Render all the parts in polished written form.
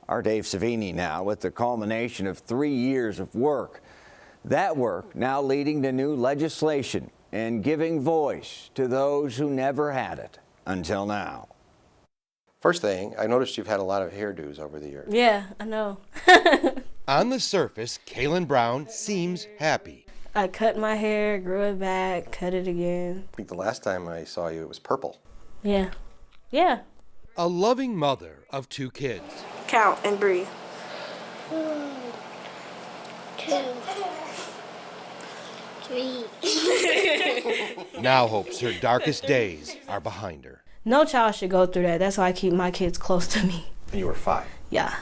Our Dave Savini now with the culmination of 3 years of work. That work now leading to new legislation and giving voice to those who never had it until now. First thing, I noticed you've had a lot of hairdos over the years. Yeah, I know. On the surface, Kaylin Brown seems happy. I cut my hair, grew it back, cut it again. I think the last time I saw you, it was purple. Yeah. Yeah. A loving mother of 2 kids. Count and breathe. 1, 2, 3. Now hopes her darkest days are behind her. No child should go through that. That's why I keep my kids close to me. And you were 5. Yeah.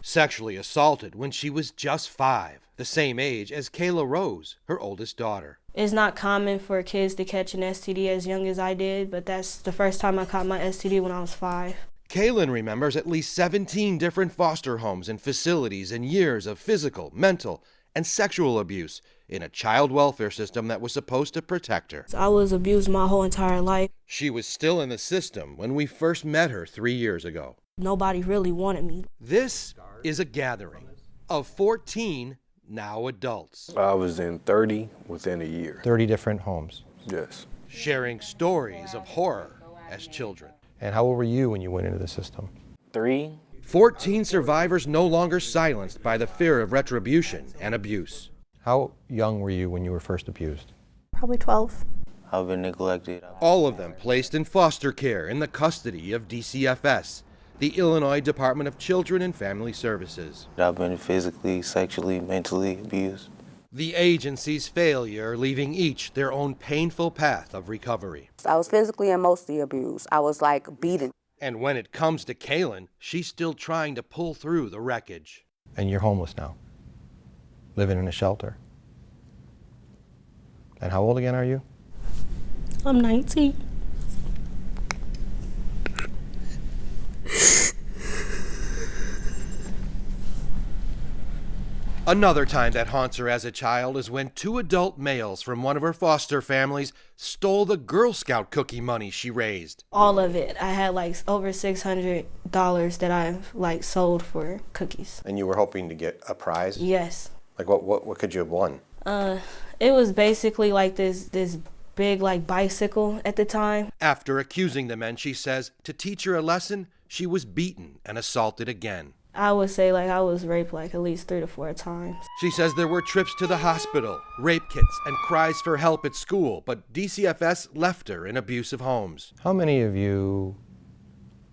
Sexually assaulted when she was just 5, the same age as Kayla Rose, her oldest daughter. It's not common for kids to catch an STD as young as I did, but that's the first time I caught my STD when I was 5. Kaylin remembers at least 17 different foster homes and facilities and years of physical, mental, and sexual abuse in a child welfare system that was supposed to protect her. I was abused my whole entire life. She was still in the system when we first met her 3 years ago. Nobody really wanted me. This is a gathering of 14 now adults. I was in 30 within a year. 30 different homes. Yes. Sharing stories of horror as children. And how old were you when you went into the system? 3. 14 survivors no longer silenced by the fear of retribution and abuse. How young were you when you were first abused? Probably 12. I've been neglected. All of them placed in foster care in the custody of DCFS, the Illinois Department of Children and Family Services. I've been physically, sexually, mentally abused. The agency's failure leaving each their own painful path of recovery. I was physically and mostly abused. I was like beaten. And when it comes to Kaylin, she's still trying to pull through the wreckage. And you're homeless now, living in a shelter. And how old again are you? I'm 19. Another time that haunts her as a child is when 2 adult males from one of her foster families stole the Girl Scout cookie money she raised. All of it. I had like over $600 that I sold for cookies. And you were hoping to get a prize? Yes. Like what could you have won? It was basically like this big bicycle at the time. After accusing the men, she says, to teach her a lesson, she was beaten and assaulted again. I would say I was raped at least 3 to 4 times. She says there were trips to the hospital, rape kits, and cries for help at school, but DCFS left her in abusive homes. How many of you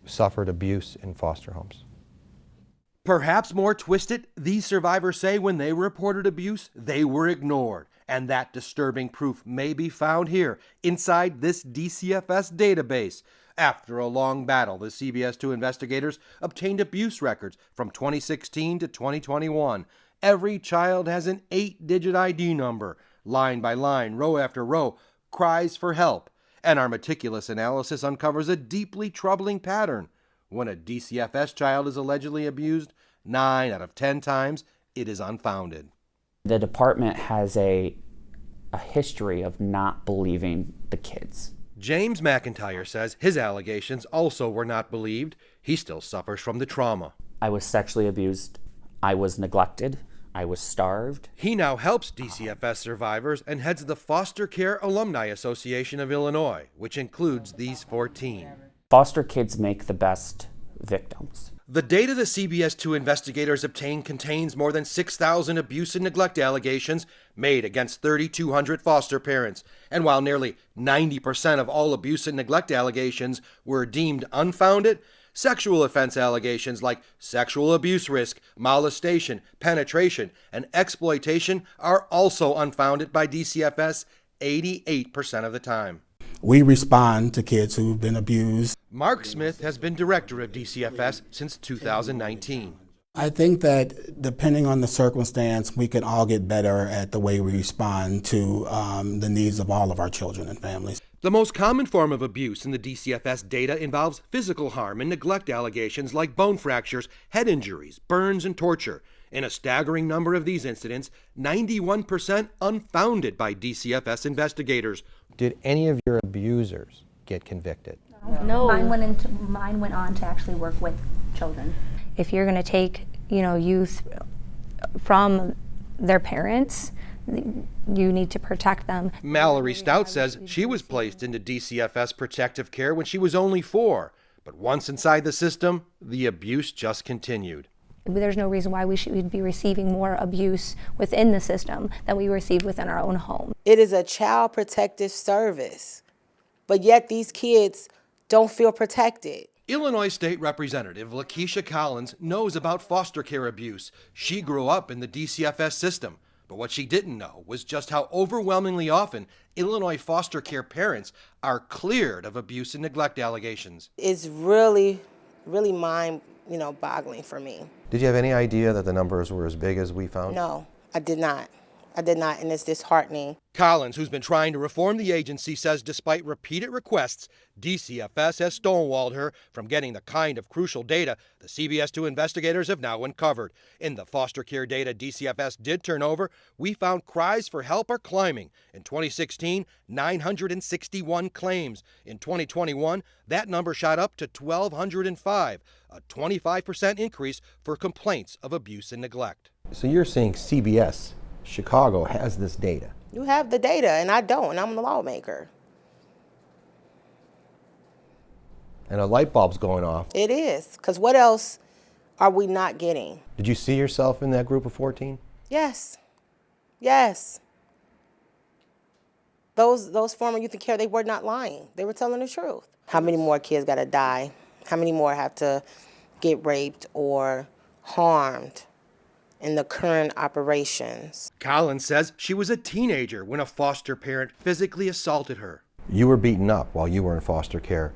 suffered abuse in foster homes? Perhaps more twisted, these survivors say when they reported abuse, they were ignored. And that disturbing proof may be found here, inside this DCFS database. After a long battle, the CBS 2 investigators obtained abuse records from 2016 to 2021. Every child has an 8-digit ID number. Line by line, row after row, cries for help. And our meticulous analysis uncovers a deeply troubling pattern. When a DCFS child is allegedly abused, 9 out of 10 times, it is unfounded. The department has a history of not believing the kids. James McIntyre says his allegations also were not believed. He still suffers from the trauma. I was sexually abused. I was neglected. I was starved. He now helps DCFS survivors and heads the Foster Care Alumni Association of Illinois, which includes these 14. Foster kids make the best victims. The data the CBS 2 investigators obtained contains more than 6,000 abuse and neglect allegations made against 3,200 foster parents. And while nearly 90% of all abuse and neglect allegations were deemed unfounded, sexual offense allegations like sexual abuse risk, molestation, penetration, and exploitation are also unfounded by DCFS 88% of the time. We respond to kids who've been abused. Mark Smith has been director of DCFS since 2019. I think that depending on the circumstance, we can all get better at the way we respond to the needs of all of our children and families. The most common form of abuse in the DCFS data involves physical harm and neglect allegations like bone fractures, head injuries, burns, and torture. In a staggering number of these incidents, 91% unfounded by DCFS investigators. Did any of your abusers get convicted? No. Mine went on to actually work with children. If you're going to take, youth from their parents, you need to protect them. Mallory Stout says she was placed into DCFS protective care when she was only 4, but once inside the system, the abuse just continued. There's no reason why we should be receiving more abuse within the system than we receive within our own home. It is a child protective service, but yet these kids don't feel protected. Illinois State Representative Lakeisha Collins knows about foster care abuse. She grew up in the DCFS system, but what she didn't know was just how overwhelmingly often Illinois foster care parents are cleared of abuse and neglect allegations. It's really, really mind-boggling for me. Did you have any idea that the numbers were as big as we found? No, I did not. And it's disheartening. Collins, who's been trying to reform the agency, says despite repeated requests, DCFS has stonewalled her from getting the kind of crucial data the CBS 2 investigators have now uncovered. In the foster care data DCFS did turn over, we found cries for help are climbing. In 2016, 961 claims. In 2021, that number shot up to 1,205, a 25% increase for complaints of abuse and neglect. So you're saying CBS Chicago has this data? You have the data, and I don't, and I'm the lawmaker. And a light bulb's going off. It is, because what else are we not getting? Did you see yourself in that group of 14? Yes. Yes. Those former youth in care, they were not lying. They were telling the truth. How many more kids got to die? How many more have to get raped or harmed in the current operations? Collins says she was a teenager when a foster parent physically assaulted her. You were beaten up while you were in foster care.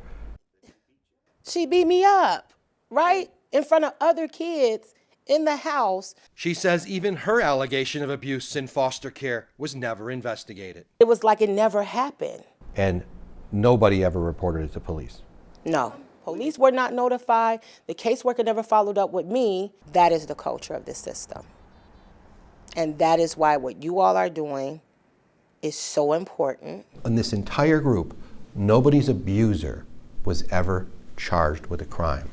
She beat me up, right? In front of other kids in the house. She says even her allegation of abuse in foster care was never investigated. It was like it never happened. And nobody ever reported it to police? No. Police were not notified. The caseworker never followed up with me. That is the culture of this system. And that is why what you all are doing is so important. In this entire group, nobody's abuser was ever charged with a crime.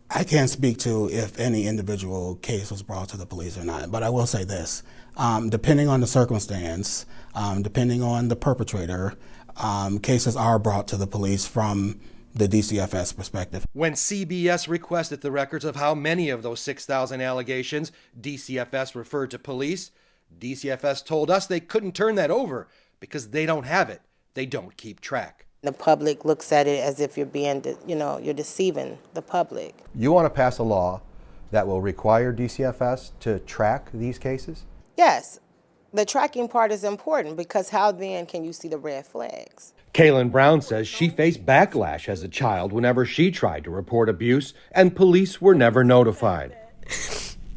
I can't speak to if any individual case was brought to the police or not, but I will say this. Depending on the circumstance, depending on the perpetrator, cases are brought to the police from the DCFS perspective. When CBS requested the records of how many of those 6,000 allegations DCFS referred to police, DCFS told us they couldn't turn that over because they don't have it. They don't keep track. The public looks at it as if you're being, you're deceiving the public. You want to pass a law that will require DCFS to track these cases? Yes. The tracking part is important because how then can you see the red flags? Kaylin Brown says she faced backlash as a child whenever she tried to report abuse, and police were never notified.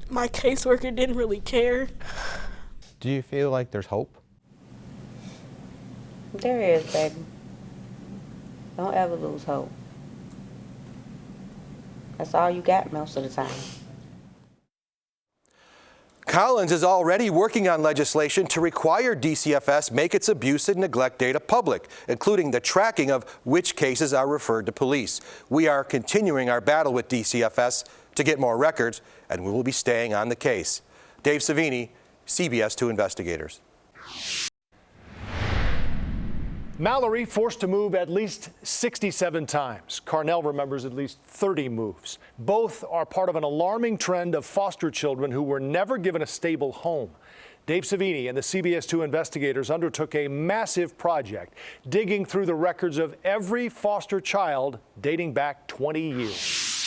My caseworker didn't really care. Do you feel like there's hope? There is, baby. Don't ever lose hope. That's all you got most of the time. Collins is already working on legislation to require DCFS make its abuse and neglect data public, including the tracking of which cases are referred to police. We are continuing our battle with DCFS to get more records, and we will be staying on the case. Dave Savini, CBS 2 Investigators. Mallory forced to move at least 67 times. Carnell remembers at least 30 moves. Both are part of an alarming trend of foster children who were never given a stable home. Dave Savini and the CBS 2 investigators undertook a massive project, digging through the records of every foster child dating back 20 years.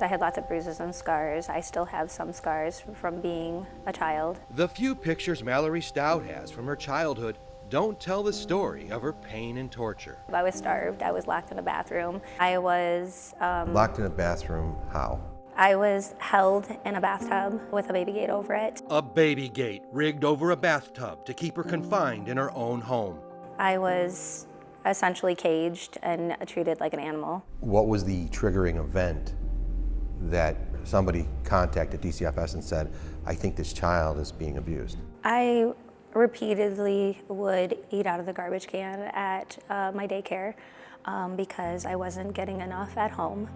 I had lots of bruises and scars. I still have some scars from being a child. The few pictures Mallory Stout has from her childhood don't tell the story of her pain and torture. I was starved. I was locked in a bathroom. I was Locked in a bathroom, how? I was held in a bathtub with a baby gate over it. A baby gate rigged over a bathtub to keep her confined in her own home. I was essentially caged and treated like an animal. What was the triggering event that somebody contacted DCFS and said, I think this child is being abused? I repeatedly would eat out of the garbage can at my daycare because I wasn't getting enough at home.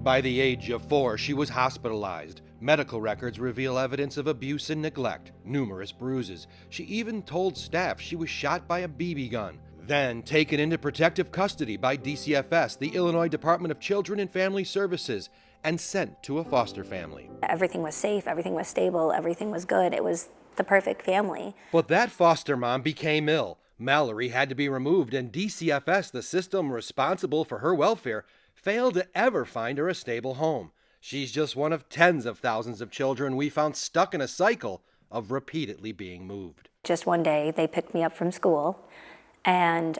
By the age of 4, she was hospitalized. Medical records reveal evidence of abuse and neglect, numerous bruises. She even told staff she was shot by a BB gun. Then taken into protective custody by DCFS, the Illinois Department of Children and Family Services, and sent to a foster family. Everything was safe, everything was stable, everything was good. It was the perfect family. But that foster mom became ill. Mallory had to be removed, and DCFS, the system responsible for her welfare, failed to ever find her a stable home. She's just one of tens of thousands of children we found stuck in a cycle of repeatedly being moved. Just one day, they picked me up from school, and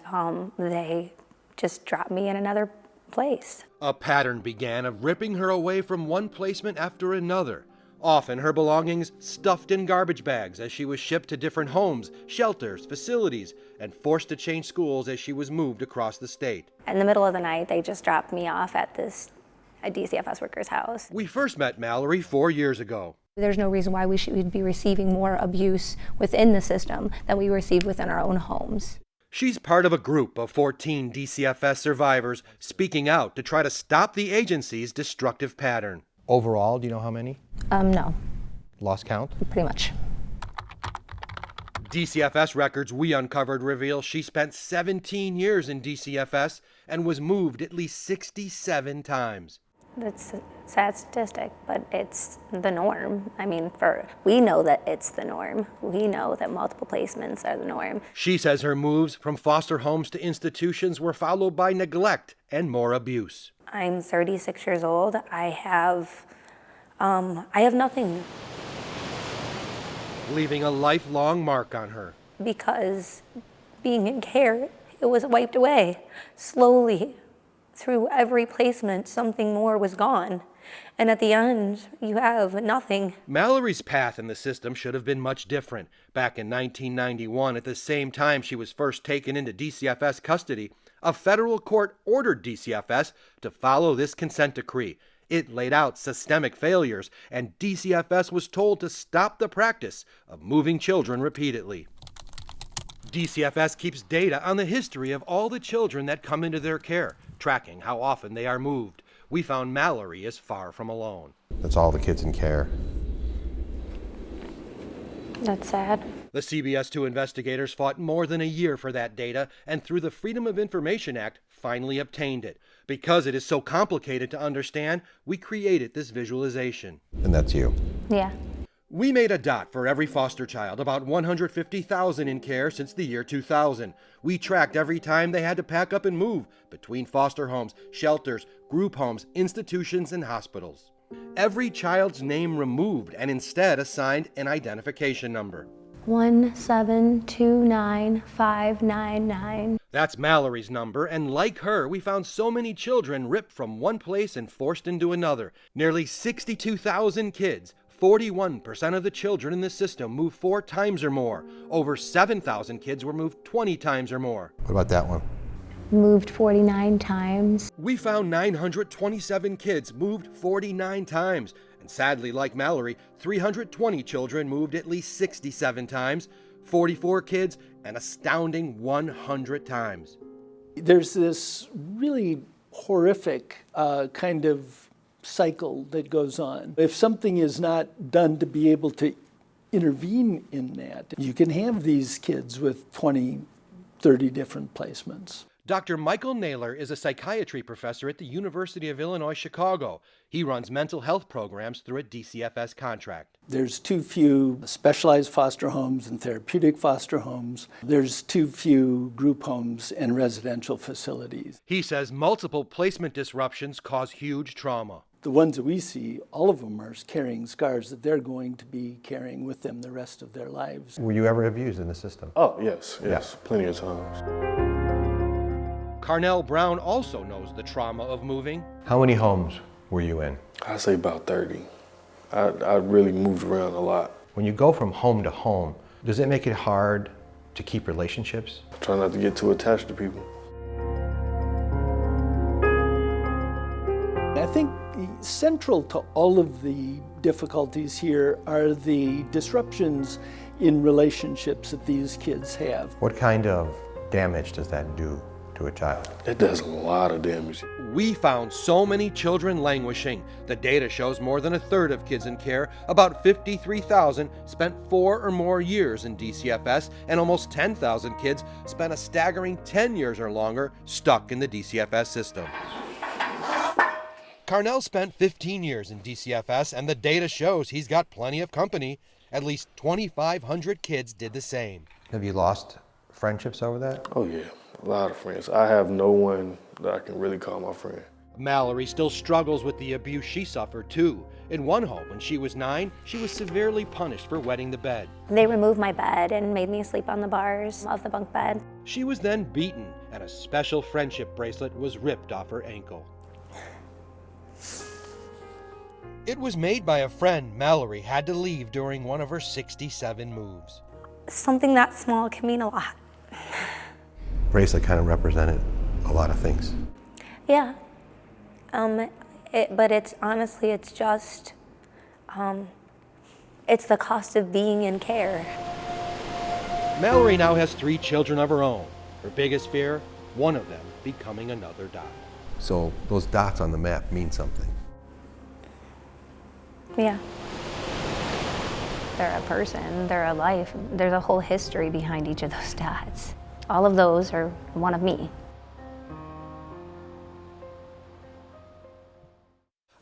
they just dropped me in another place. A pattern began of ripping her away from one placement after another. Often her belongings stuffed in garbage bags as she was shipped to different homes, shelters, facilities, and forced to change schools as she was moved across the state. In the middle of the night, they just dropped me off at a DCFS worker's house. We first met Mallory 4 years ago. There's no reason why we should be receiving more abuse within the system than we receive within our own homes. She's part of a group of 14 DCFS survivors speaking out to try to stop the agency's destructive pattern. Overall, do you know how many? No. Lost count? Pretty much. DCFS records we uncovered reveal she spent 17 years in DCFS and was moved at least 67 times. That's a sad statistic, but it's the norm. I mean, we know that it's the norm. We know that multiple placements are the norm. She says her moves from foster homes to institutions were followed by neglect and more abuse. I'm 36 years old. I have nothing. Leaving a lifelong mark on her. Because being in care, it was wiped away. Slowly, through every placement, something more was gone. And at the end, you have nothing. Mallory's path in the system should have been much different. Back in 1991, at the same time she was first taken into DCFS custody, a federal court ordered DCFS to follow this consent decree. It laid out systemic failures, and DCFS was told to stop the practice of moving children repeatedly. DCFS keeps data on the history of all the children that come into their care, tracking how often they are moved. We found Mallory is far from alone. That's all the kids in care. That's sad. The CBS 2 investigators fought more than a year for that data, and through the Freedom of Information Act, finally obtained it. Because it is so complicated to understand, we created this visualization. And that's you. Yeah. We made a dot for every foster child, about 150,000 in care since the year 2000. We tracked every time they had to pack up and move between foster homes, shelters, group homes, institutions, and hospitals. Every child's name removed and instead assigned an identification number. 1729599. That's Mallory's number, and like her, we found so many children ripped from one place and forced into another. Nearly 62,000 kids. 41% of the children in the system moved 4 times or more. Over 7,000 kids were moved 20 times or more. What about that one? Moved 49 times. We found 927 kids moved 49 times. And sadly, like Mallory, 320 children moved at least 67 times, 44 kids an astounding 100 times. There's this really horrific kind of cycle that goes on. If something is not done to be able to intervene in that, you can have these kids with 20, 30 different placements. Dr. Michael Naylor is a psychiatry professor at the University of Illinois, Chicago. He runs mental health programs through a DCFS contract. There's too few specialized foster homes and therapeutic foster homes. There's too few group homes and residential facilities. He says multiple placement disruptions cause huge trauma. The ones that we see, all of them are carrying scars that they're going to be carrying with them the rest of their lives. Were you ever abused in the system? Oh, yes, plenty of times. Carnell Brown also knows the trauma of moving. How many homes were you in? I'd say about 30. I really moved around a lot. When you go from home to home, does it make it hard to keep relationships? I try not to get too attached to people. I think central to all of the difficulties here are the disruptions in relationships that these kids have. What kind of damage does that do to a child? It does a lot of damage. We found so many children languishing. The data shows more than a third of kids in care, about 53,000, spent 4 or more years in DCFS, and almost 10,000 kids spent a staggering 10 years or longer stuck in the DCFS system. Carnell spent 15 years in DCFS, and the data shows he's got plenty of company. At least 2,500 kids did the same. Have you lost friendships over that? Oh yeah, a lot of friends. I have no one that I can really call my friend. Mallory still struggles with the abuse she suffered too. In one home, when she was 9, she was severely punished for wetting the bed. They removed my bed and made me sleep on the bars of the bunk bed. She was then beaten, and a special friendship bracelet was ripped off her ankle. It was made by a friend Mallory had to leave during one of her 67 moves. Something that small can mean a lot. Bracelet kind of represented a lot of things. Yeah. But it's honestly, it's just, it's the cost of being in care. Mallory now has 3 children of her own. Her biggest fear, one of them becoming another dot. So those dots on the map mean something. Yeah. They're a person, they're a life. There's a whole history behind each of those dots. All of those are one of me.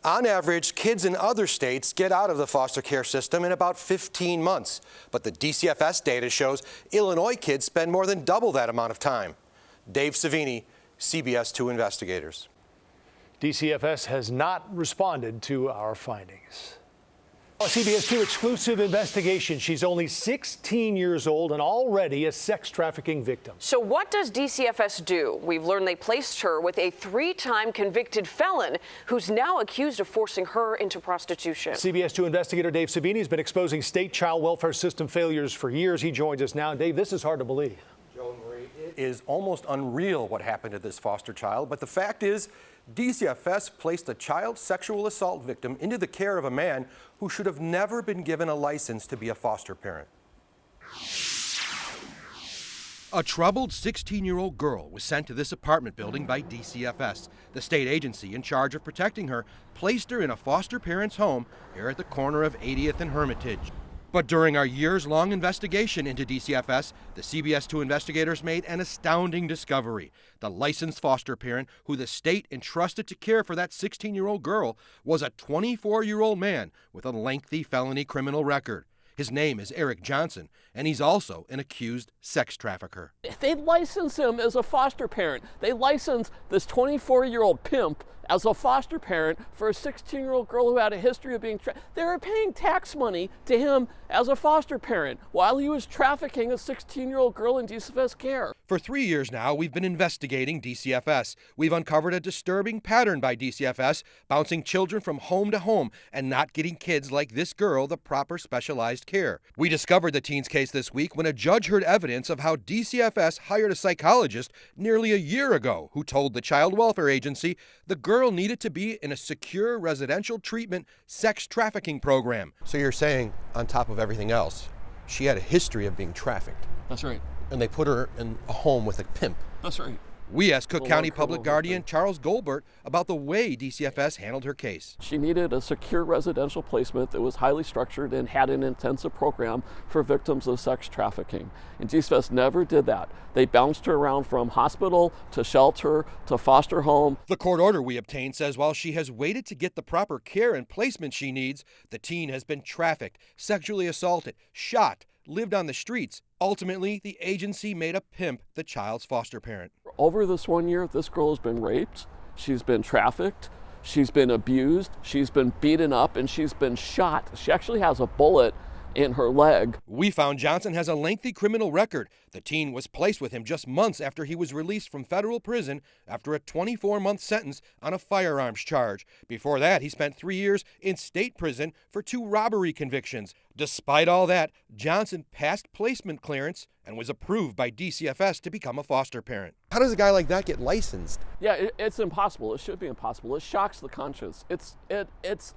On average, kids in other states get out of the foster care system in about 15 months. But the DCFS data shows Illinois kids spend more than double that amount of time. Dave Savini, CBS 2 Investigators. DCFS has not responded to our findings. A CBS 2 exclusive investigation. She's only 16 years old and already a sex trafficking victim. So what does DCFS do? We've learned they placed her with a 3-time convicted felon who's now accused of forcing her into prostitution. CBS 2 investigator Dave Savini has been exposing state child welfare system failures for years. He joins us now. Dave, this is hard to believe. It is almost unreal what happened to this foster child, but the fact is, DCFS placed a child sexual assault victim into the care of a man who should have never been given a license to be a foster parent. A troubled 16-year-old girl was sent to this apartment building by DCFS. The state agency in charge of protecting her placed her in a foster parent's home here at the corner of 80th and Hermitage. But during our years-long investigation into DCFS, the CBS 2 investigators made an astounding discovery. The licensed foster parent who the state entrusted to care for that 16-year-old girl was a 24-year-old man with a lengthy felony criminal record. His name is Eric Johnson, and he's also an accused sex trafficker. They license him as a foster parent. They license this 24-year-old pimp as a foster parent for a 16-year-old girl who had a history of being they were paying tax money to him as a foster parent while he was trafficking a 16-year-old girl in DCFS care. For 3 years now, we've been investigating DCFS. We've uncovered a disturbing pattern by DCFS, bouncing children from home to home and not getting kids like this girl the proper specialized care. We discovered the teen's case this week when a judge heard evidence of how DCFS hired a psychologist nearly a year ago who told the Child Welfare Agency the girl needed to be in a secure residential treatment sex trafficking program. So you're saying, on top of everything else, she had a history of being trafficked. That's right. And they put her in a home with a pimp. That's right. We asked Cook County Public Guardian Charles Goldberg about the way DCFS handled her case. She needed a secure residential placement that was highly structured and had an intensive program for victims of sex trafficking. And DCFS never did that. They bounced her around from hospital to shelter to foster home. The court order we obtained says while she has waited to get the proper care and placement she needs, the teen has been trafficked, sexually assaulted, shot, lived on the streets. Ultimately, the agency made a pimp the child's foster parent. Over this 1 year, this girl has been raped, she's been trafficked, she's been abused, she's been beaten up, and she's been shot. She actually has a bullet in her leg. We found Johnson has a lengthy criminal record. The teen was placed with him just months after he was released from federal prison after a 24-month sentence on a firearms charge. Before that, he spent 3 years in state prison for 2 robbery convictions. Despite all that, Johnson passed placement clearance and was approved by DCFS to become a foster parent. How does a guy like that get licensed? Yeah, it's impossible. It should be impossible. It shocks the conscience. It's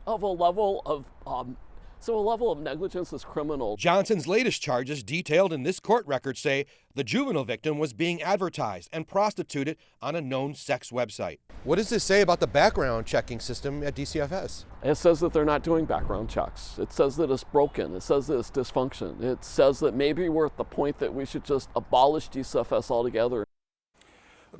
of a level of negligence that's criminal. Johnson's latest charges detailed in this court record say the juvenile victim was being advertised and prostituted on a known sex website. What does this say about the background checking system at DCFS? It says that they're not doing background checks. It says that it's broken. It says that it's dysfunction. It says that maybe we're at the point that we should just abolish DCFS altogether.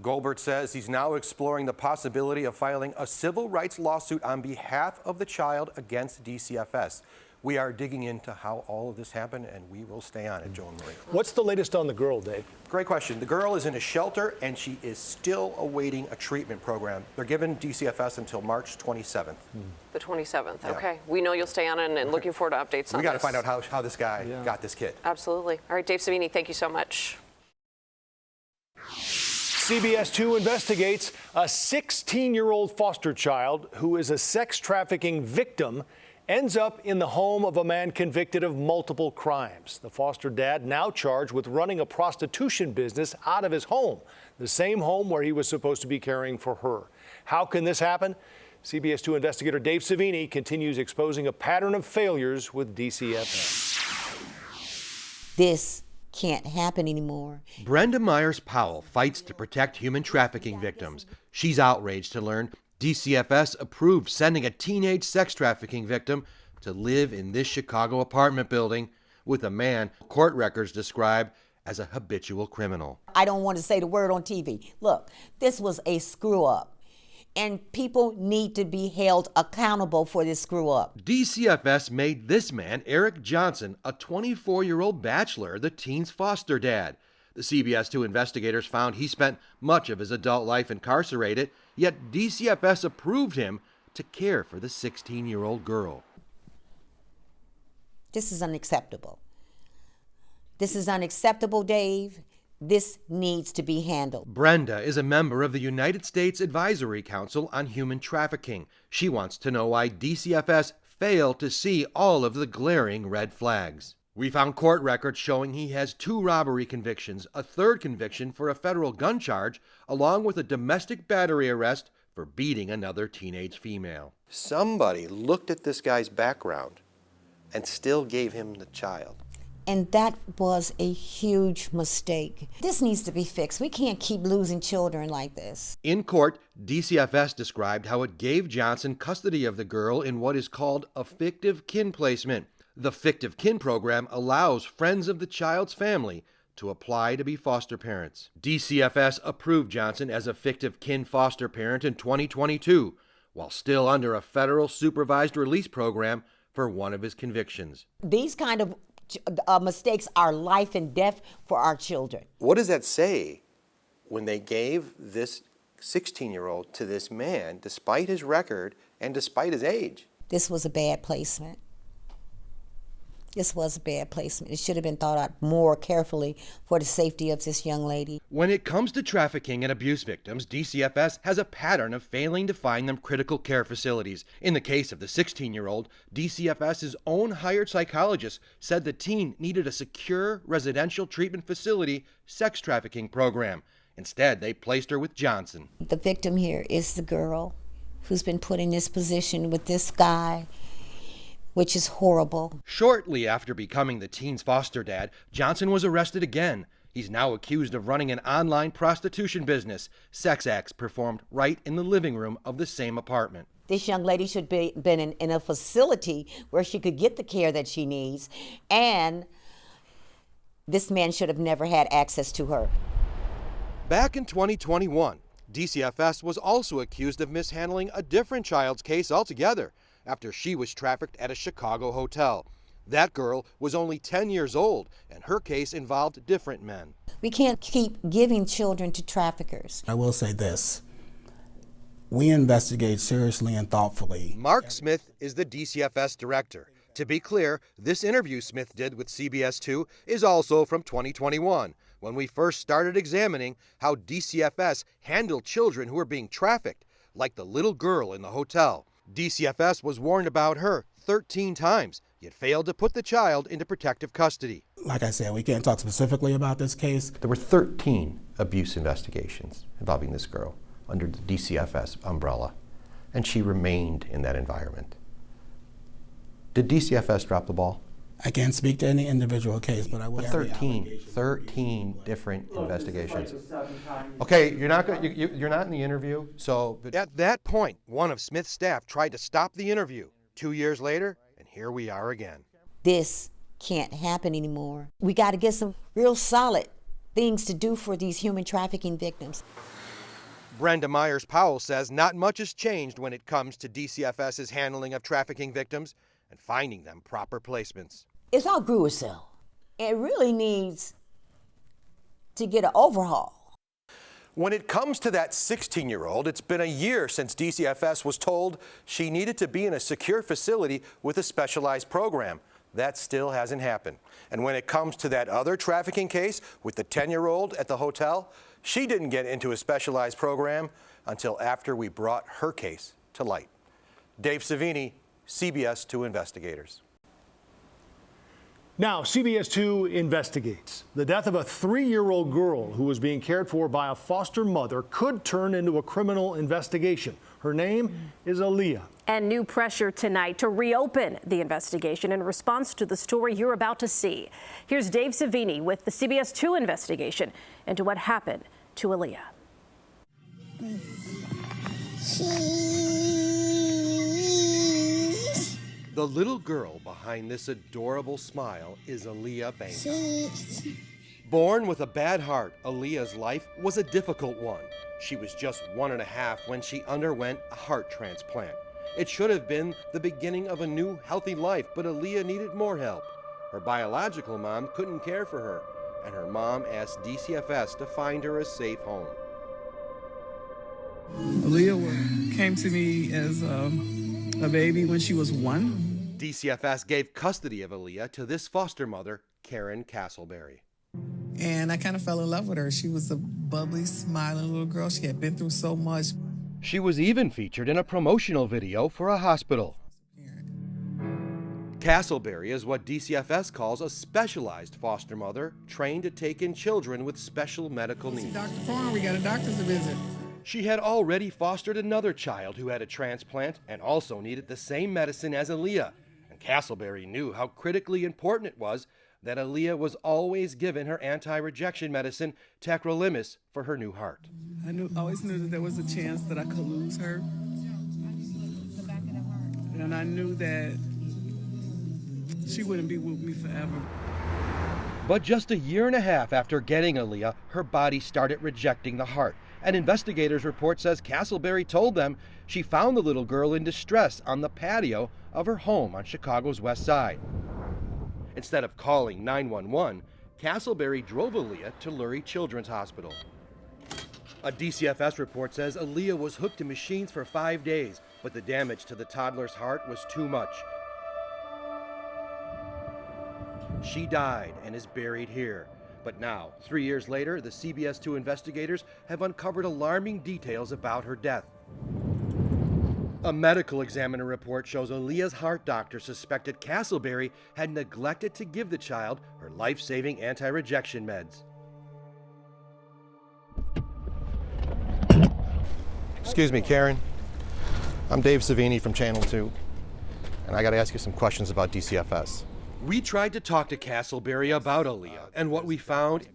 Goldberg says he's now exploring the possibility of filing a civil rights lawsuit on behalf of the child against DCFS. We are digging into how all of this happened, and we will stay on it, Joe and Marie. What's the latest on the girl, Dave? Great question. The girl is in a shelter, and she is still awaiting a treatment program. They're giving DCFS until March 27th. The 27th. Yeah. Okay. We know you'll stay on it and looking forward to updates on We got to this. find out how this guy got this kid. Absolutely. All right, Dave Savini, thank you so much. CBS 2 investigates a 16-year-old foster child who is a sex trafficking victim ends up in the home of a man convicted of multiple crimes. The foster dad now charged with running a prostitution business out of his home, the same home where he was supposed to be caring for her. How can this happen? CBS 2 investigator Dave Savini continues exposing a pattern of failures with DCFS. This can't happen anymore. Brenda Myers-Powell fights to protect human trafficking victims. She's outraged to learn DCFS approved sending a teenage sex trafficking victim to live in this Chicago apartment building with a man court records describe as a habitual criminal. I don't want to say the word on TV. Look, this was a screw up, and people need to be held accountable for this screw up. DCFS made this man, Eric Johnson, a 24-year-old bachelor, the teen's foster dad. The CBS 2 investigators found he spent much of his adult life incarcerated, yet DCFS approved him to care for the 16-year-old girl. This is unacceptable. This is unacceptable, Dave. This needs to be handled. Brenda is a member of the United States Advisory Council on Human Trafficking. She wants to know why DCFS failed to see all of the glaring red flags. We found court records showing he has 2 robbery convictions, a 3rd conviction for a federal gun charge, along with a domestic battery arrest for beating another teenage female. Somebody looked at this guy's background and still gave him the child. And that was a huge mistake. This needs to be fixed. We can't keep losing children like this. In court, DCFS described how it gave Johnson custody of the girl in what is called a fictive kin placement. The fictive kin program allows friends of the child's family to apply to be foster parents. DCFS approved Johnson as a fictive kin foster parent in 2022, while still under a federal supervised release program for one of his convictions. These kind of mistakes are life and death for our children. What does that say when they gave this 16-year-old to this man, despite his record and despite his age? This was a bad placement. This was a bad placement. It should have been thought out more carefully for the safety of this young lady. When it comes to trafficking and abuse victims, DCFS has a pattern of failing to find them critical care facilities. In the case of the 16-year-old, DCFS's own hired psychologist said the teen needed a secure residential treatment facility sex trafficking program. Instead, they placed her with Johnson. The victim here is the girl who's been put in this position with this guy, which is horrible. Shortly after becoming the teen's foster dad, Johnson was arrested again. He's now accused of running an online prostitution business. Sex acts performed right in the living room of the same apartment. This young lady should be been in a facility where she could get the care that she needs, and this man should have never had access to her. Back in 2021, DCFS was also accused of mishandling a different child's case altogether after she was trafficked at a Chicago hotel. That girl was only 10 years old, and her case involved different men. We can't keep giving children to traffickers. I will say this. We investigate seriously and thoughtfully. Mark Smith is the DCFS director. To be clear, this interview Smith did with CBS 2 is also from 2021, when we first started examining how DCFS handled children who were being trafficked, like the little girl in the hotel. DCFS was warned about her 13 times, yet failed to put the child into protective custody. Like I said, we can't talk specifically about this case. There were 13 abuse investigations involving this girl under the DCFS umbrella, and she remained in that environment. Did DCFS drop the ball? I can't speak to any individual case, but I will. 13 different investigations. Okay, you're not in the interview. So at that point, one of Smith's staff tried to stop the interview. 2 years later, and here we are again. This can't happen anymore. We got to get some real solid things to do for these human trafficking victims. Brenda Myers-Powell says not much has changed when it comes to DCFS's handling of trafficking victims and finding them proper placements. It's all grew itself. It really needs to get an overhaul. When it comes to that 16-year-old, it's been a year since DCFS was told she needed to be in a secure facility with a specialized program. That still hasn't happened. And when it comes to that other trafficking case with the 10-year-old at the hotel, she didn't get into a specialized program until after we brought her case to light. Dave Savini, CBS 2 Investigators. Now, CBS 2 investigates. The death of a 3-year-old girl who was being cared for by a foster mother could turn into a criminal investigation. Her name is Aaliyah. And new pressure tonight to reopen the investigation in response to the story you're about to see. Here's Dave Savini with the CBS 2 investigation into what happened to Aaliyah. The little girl behind this adorable smile is Aaliyah Banga. Born with a bad heart, Aaliyah's life was a difficult one. She was just 1.5 when she underwent a heart transplant. It should have been the beginning of a new, healthy life, but Aaliyah needed more help. Her biological mom couldn't care for her, and her mom asked DCFS to find her a safe home. Aaliyah came to me as a baby when she was 1. DCFS gave custody of Aaliyah to this foster mother, Karen Castleberry. And I kind of fell in love with her. She was a bubbly, smiling little girl. She had been through so much. She was even featured in a promotional video for a hospital. Castleberry is what DCFS calls a specialized foster mother trained to take in children with special medical needs. Dr. Farn, we got a doctor's visit. She had already fostered another child who had a transplant and also needed the same medicine as Aaliyah. And Castleberry knew how critically important it was that Aaliyah was always given her anti-rejection medicine, tacrolimus, for her new heart. I always knew that there was a chance that I could lose her. And I knew that she wouldn't be with me forever. But just 1.5 years after getting Aaliyah, her body started rejecting the heart. An investigator's report says Castleberry told them she found the little girl in distress on the patio of her home on Chicago's West Side. Instead of calling 911, Castleberry drove Aaliyah to Lurie Children's Hospital. A DCFS report says Aaliyah was hooked to machines for 5 days, but the damage to the toddler's heart was too much. She died and is buried here. But now, 3 years later, the CBS 2 investigators have uncovered alarming details about her death. A medical examiner report shows Aaliyah's heart doctor suspected Castleberry had neglected to give the child her life-saving anti-rejection meds. Excuse me, Karen. I'm Dave Savini from Channel 2, and I got to ask you some questions about DCFS. We tried to talk to Castleberry about Aaliyah and what we found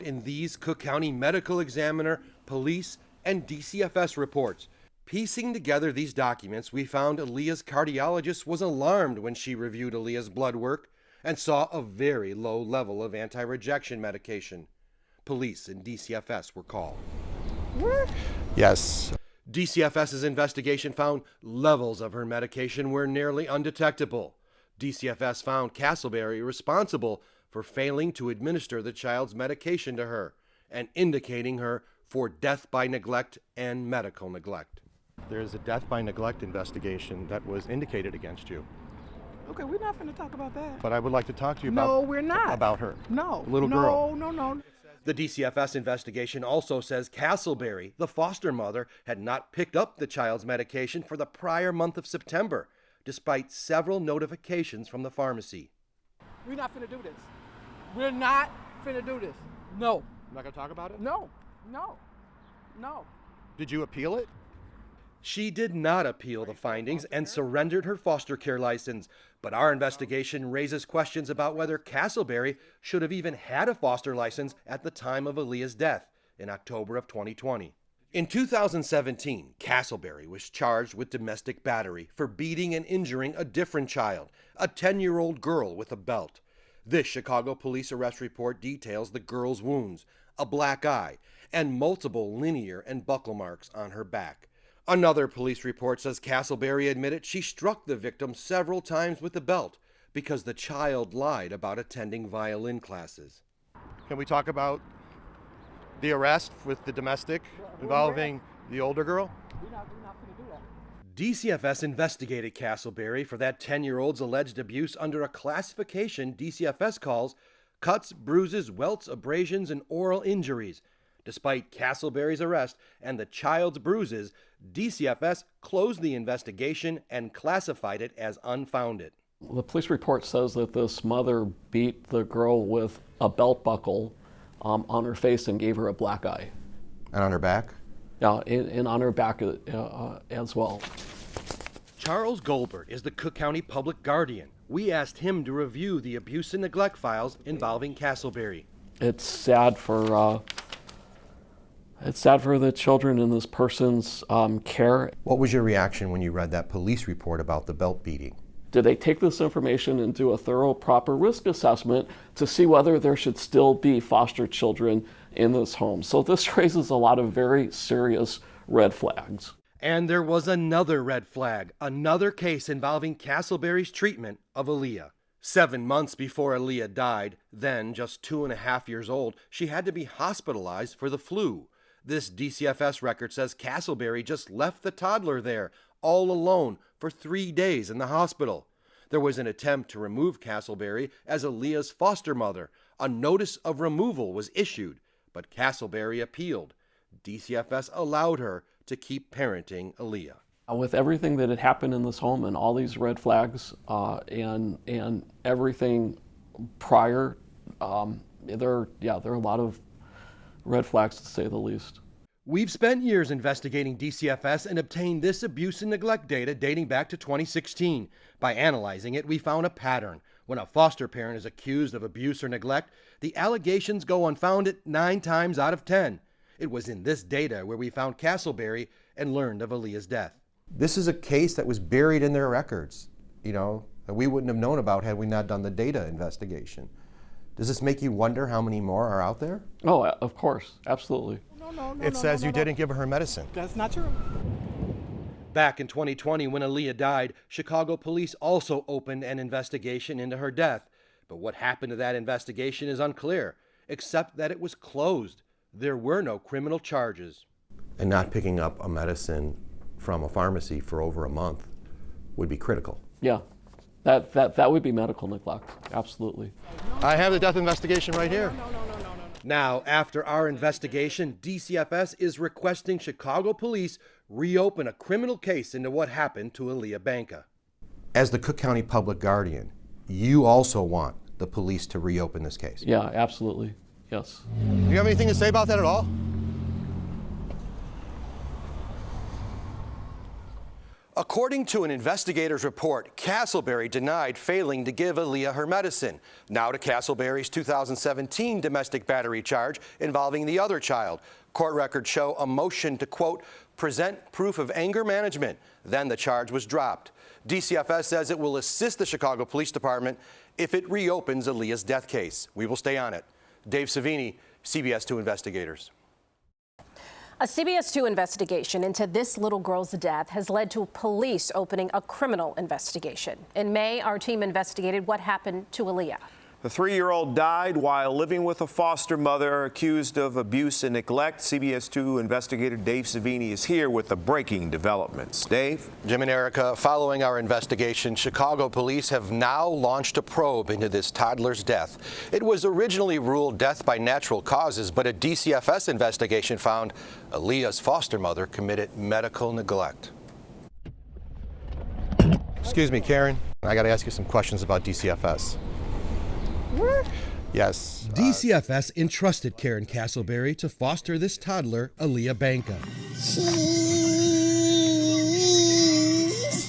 in these Cook County Medical Examiner, police, and DCFS reports. Piecing together these documents, we found Aaliyah's cardiologist was alarmed when she reviewed Aaliyah's blood work and saw a very low level of anti-rejection medication. Police and DCFS were called. Yes. DCFS's investigation found levels of her medication were nearly undetectable. DCFS found Castleberry responsible for failing to administer the child's medication to her and indicating her for death by neglect and medical neglect. There's a death by neglect investigation that was indicated against you. Okay, we're not finna talk about that. But I would like to talk to you No, we're not. about her. No. The little girl. No. The DCFS investigation also says Castleberry, the foster mother, had not picked up the child's medication for the prior month of September, despite several notifications from the pharmacy. We're not finna do this. We're not finna do this. No. I'm not gonna talk about it? No. Did you appeal it? She did not appeal the findings and surrendered her foster care license. But our investigation raises questions about whether Castleberry should have even had a foster license at the time of Aaliyah's death in October of 2020. In 2017, Castleberry was charged with domestic battery for beating and injuring a different child, a 10-year-old girl with a belt. This Chicago police arrest report details the girl's wounds, a black eye, and multiple linear and buckle marks on her back. Another police report says Castleberry admitted she struck the victim several times with the belt because the child lied about attending violin classes. Can we talk about the arrest with the domestic involving the older girl? We're not finna do that. DCFS investigated Castleberry for that 10-year-old's alleged abuse under a classification DCFS calls cuts, bruises, welts, abrasions, and oral injuries. Despite Castleberry's arrest and the child's bruises, DCFS closed the investigation and classified it as unfounded. The police report says that this mother beat the girl with a belt buckle on her face and gave her a black eye. And on her back? Yeah, and on her back as well. Charles Goldberg is the Cook County Public Guardian. We asked him to review the abuse and neglect files involving Castleberry. It's sad for the children in this person's care. What was your reaction when you read that police report about the belt beating? Did they take this information and do a thorough, proper risk assessment to see whether there should still be foster children in this home? So this raises a lot of very serious red flags. And there was another red flag, another case involving Castleberry's treatment of Aaliyah. 7 months before Aaliyah died, then just 2.5 years old, she had to be hospitalized for the flu. This DCFS record says Castleberry just left the toddler there, all alone, for 3 days in the hospital. There was an attempt to remove Castleberry as Aaliyah's foster mother. A notice of removal was issued, but Castleberry appealed. DCFS allowed her to keep parenting Aaliyah. With everything that had happened in this home and all these red flags and everything prior, there are a lot of red flags to say the least. We've spent years investigating DCFS and obtained this abuse and neglect data dating back to 2016. By analyzing it, we found a pattern. When a foster parent is accused of abuse or neglect, the allegations go unfounded 9 times out of 10. It was in this data where we found Castleberry and learned of Aaliyah's death. This is a case that was buried in their records, that we wouldn't have known about had we not done the data investigation. Does this make you wonder how many more are out there? Oh, of course, absolutely. It says you didn't give her medicine. That's not true. Back in 2020, when Aaliyah died, Chicago police also opened an investigation into her death. But what happened to that investigation is unclear, except that it was closed. There were no criminal charges. And not picking up a medicine from a pharmacy for over a month would be critical. Yeah, that would be medical neglect, absolutely. I have the death investigation right here. Now, after our investigation, DCFS is requesting Chicago police reopen a criminal case into what happened to Aaliyah Banca. As the Cook County Public Guardian, you also want the police to reopen this case? Yeah, absolutely, yes. Do you have anything to say about that at all? According to an investigator's report, Castleberry denied failing to give Aaliyah her medicine. Now to Castleberry's 2017 domestic battery charge involving the other child. Court records show a motion to, quote, present proof of anger management. Then the charge was dropped. DCFS says it will assist the Chicago Police Department if it reopens Aaliyah's death case. We will stay on it. Dave Savini, CBS 2 Investigators. A CBS 2 investigation into this little girl's death has led to police opening a criminal investigation. In May, our team investigated what happened to Aaliyah. The 3-year-old died while living with a foster mother accused of abuse and neglect. CBS 2 investigator Dave Savini is here with the breaking developments. Dave? Jim and Erica, following our investigation, Chicago police have now launched a probe into this toddler's death. It was originally ruled death by natural causes, but a DCFS investigation found Aaliyah's foster mother committed medical neglect. Excuse me, Karen. I got to ask you some questions about DCFS. What? Yes. DCFS entrusted Karen Castleberry to foster this toddler, Aaliyah Banka.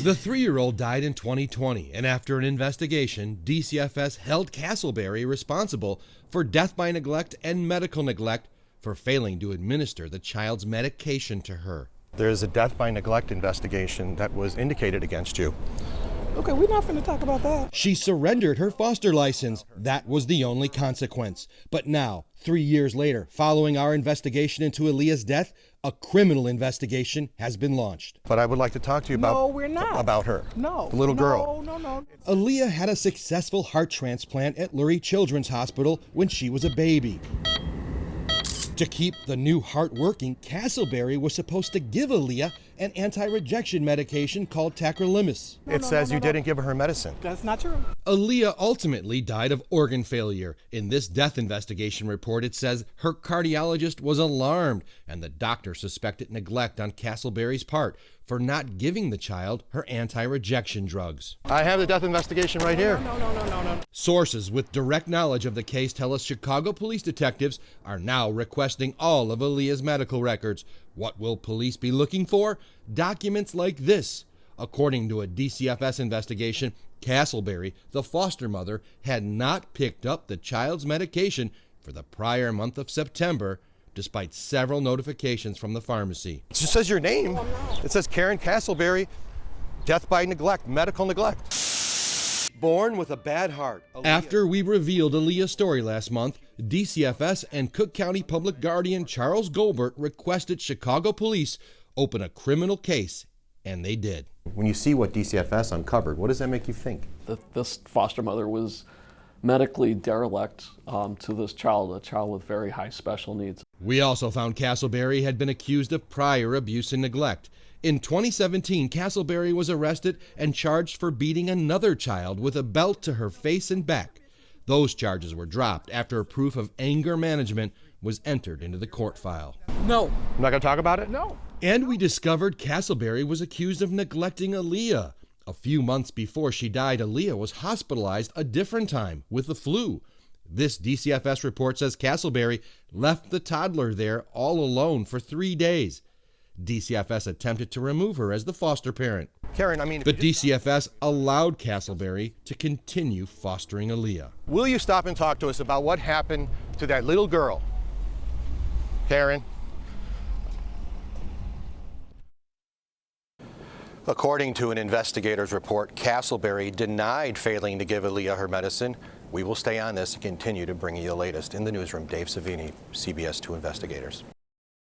The 3-year-old died in 2020, and after an investigation, DCFS held Castleberry responsible for death by neglect and medical neglect for failing to administer the child's medication to her. There's a death by neglect investigation that was indicated against you. Okay, we're not finna talk about that. She surrendered her foster license. That was the only consequence. But now, 3 years later, following our investigation into Aaliyah's death, a criminal investigation has been launched. But I would like to talk to you about, No, we're not. About her. No. The little girl. No. Aaliyah had a successful heart transplant at Lurie Children's Hospital when she was a baby. To keep the new heart working, Castleberry was supposed to give Aaliyah an anti-rejection medication called tacrolimus. It says you didn't give her medicine. That's not true. Aaliyah ultimately died of organ failure. In this death investigation report, it says her cardiologist was alarmed and the doctor suspected neglect on Castleberry's part for not giving the child her anti-rejection drugs. I have the death investigation right here. No. Sources with direct knowledge of the case tell us Chicago police detectives are now requesting all of Aaliyah's medical records. What will police be looking for? Documents like this. According to a DCFS investigation, Castleberry, the foster mother, had not picked up the child's medication for the prior month of September, despite several notifications from the pharmacy. It just says your name. It says Karen Castleberry, death by neglect, medical neglect. Born with a bad heart. After we revealed Aaliyah's story last month, DCFS and Cook County Public Guardian Charles Gobert requested Chicago police open a criminal case, and they did. When you see what DCFS uncovered, what does that make you think? This foster mother was medically derelict to this child, a child with very high special needs. We also found Castleberry had been accused of prior abuse and neglect. In 2017, Castleberry was arrested and charged for beating another child with a belt to her face and back. Those charges were dropped after proof of anger management was entered into the court file. No. I'm not going to talk about it? No. And we discovered Castleberry was accused of neglecting Aaliyah. A few months before she died, Aaliyah was hospitalized a different time with the flu. This DCFS report says Castleberry left the toddler there all alone for 3 days. DCFS attempted to remove her as the foster parent. Karen, I mean... But DCFS allowed Castleberry to continue fostering Aaliyah. Will you stop and talk to us about what happened to that little girl? Karen? According to an investigator's report, Castleberry denied failing to give Aaliyah her medicine. We will stay on this and continue to bring you the latest. In the newsroom, Dave Savini, CBS 2 Investigators.